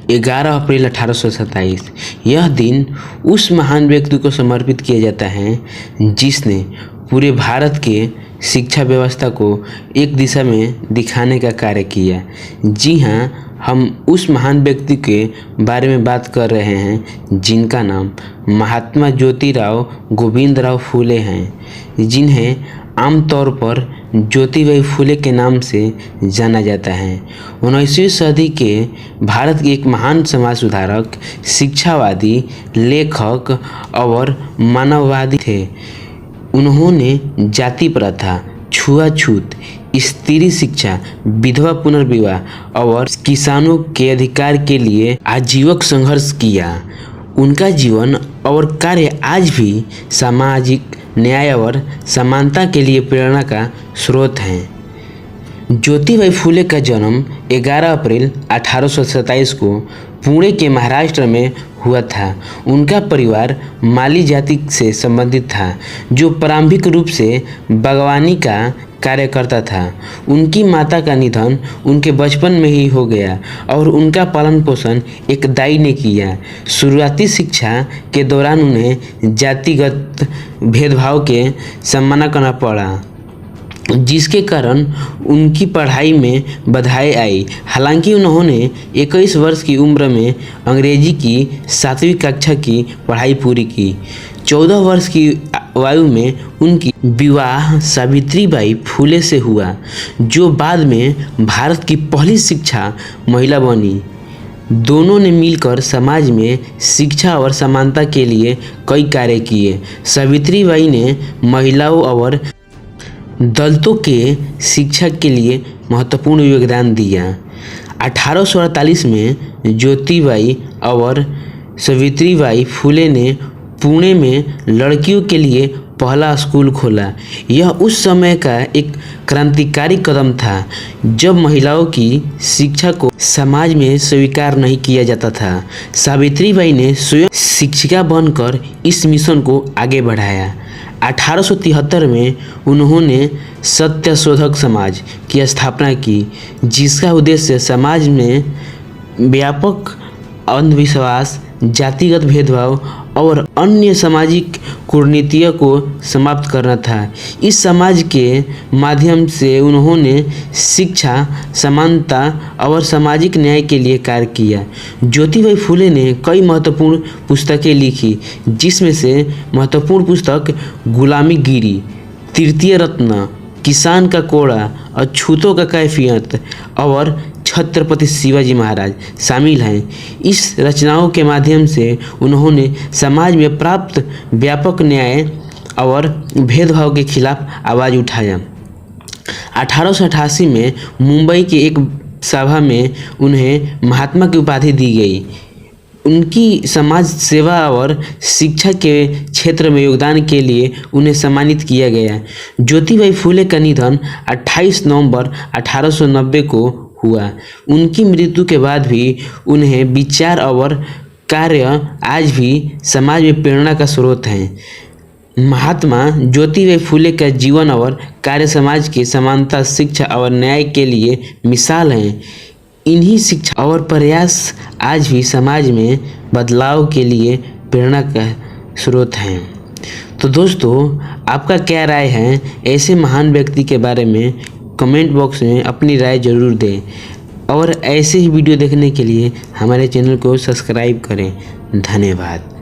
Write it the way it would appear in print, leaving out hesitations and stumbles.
11 अप्रैल 1827। यह दिन उस महान व्यक्ति को समर्पित किया जाता है जिसने पूरे भारत के शिक्षा व्यवस्था को एक दिशा में दिखाने का कार्य किया। जी हाँ, हम उस महान व्यक्ति के बारे में बात कर रहे हैं जिनका नाम महात्मा ज्योतिराव गोविंदराव फुले हैं, जिन्हें आमतौर पर ज्योतिबाई फुले के नाम से जाना जाता है। 19वीं सदी के भारत के एक महान समाज सुधारक, शिक्षावादी, लेखक और मानववादी थे। उन्होंने जाति प्रथा, छुआछूत, स्त्री शिक्षा, विधवा पुनर्विवाह और किसानों के अधिकार के लिए आजीवन संघर्ष किया। उनका जीवन और कार्य आज भी सामाजिक न्याय और समानता के लिए प्रेरणा का स्रोत हैं। ज्योतिबाई फुले का जन्म 11 अप्रैल 1827 को पुणे के महाराष्ट्र में हुआ था। उनका परिवार माली जाति से संबंधित था, जो प्रारंभिक रूप से बागवानी का कार्य करता था। उनकी माता का निधन उनके बचपन में ही हो गया और उनका पालन पोषण एक दाई ने किया। शुरुआती शिक्षा के दौरान उन्हें जातिगत भेदभाव के सामना करना पड़ा, जिसके कारण उनकी पढ़ाई में बाधाएं आई। हालांकि उन्होंने 21 वर्ष की उम्र में अंग्रेजी की 7वीं कक्षा की पढ़ाई पूरी की। 14 वर्ष की आयु में उनकी विवाह सावित्रीबाई फुले से हुआ, जो बाद में भारत की पहली शिक्षा महिला बनी। दोनों ने मिलकर समाज में शिक्षा और समानता के लिए कई कार्य किए। सावित्रीबाई ने महिलाओं और दलितों के शिक्षा के लिए महत्वपूर्ण योगदान दिया। 1848 में ज्योतिबाई और सावित्रीबाई फुले ने पुणे में लड़कियों के लिए पहला स्कूल खोला। यह उस समय का एक क्रांतिकारी कदम था, जब महिलाओं की शिक्षा को समाज में स्वीकार नहीं किया जाता था। सावित्रीबाई ने स्वयं शिक्षिका बनकर इस मिशन को आगे बढ़ाया। 1873 में उन्होंने सत्यशोधक समाज की स्थापना की, जिसका उद्देश्य समाज में व्यापक अंधविश्वास, जातिगत भेदभाव और अन्य सामाजिक कुरीतियों को समाप्त करना था। इस समाज के माध्यम से उन्होंने शिक्षा, समानता और सामाजिक न्याय के लिए कार्य किया। ज्योतिबाई फुले ने कई महत्वपूर्ण पुस्तकें लिखी, जिसमें से महत्वपूर्ण पुस्तक गुलामीगिरी, तृतीय रत्न, किसान का कोड़ा, अछूतों का कैफियत और छत्रपति शिवाजी महाराज शामिल हैं। इस रचनाओं के माध्यम से उन्होंने समाज में प्राप्त व्यापक न्याय और भेदभाव के खिलाफ आवाज़ उठाया। 1888 में मुंबई के एक सभा में उन्हें महात्मा की उपाधि दी गई। उनकी समाज सेवा और शिक्षा के क्षेत्र में योगदान के लिए उन्हें सम्मानित किया गया। ज्योतिबाई फुले का निधन 28 नवंबर 1890 को हुआ। उनकी मृत्यु के बाद भी उन्हें विचार और कार्य आज भी समाज में प्रेरणा का स्रोत हैं। महात्मा ज्योतिबाई फुले का जीवन और कार्य समाज की समानता, शिक्षा और न्याय के लिए मिसाल हैं। इन्हीं शिक्षा और प्रयास आज भी समाज में बदलाव के लिए प्रेरणा का स्रोत हैं। तो दोस्तों, आपका क्या राय है ऐसे महान व्यक्ति के बारे में? कमेंट बॉक्स में अपनी राय ज़रूर दें और ऐसे ही वीडियो देखने के लिए हमारे चैनल को सब्सक्राइब करें। धन्यवाद।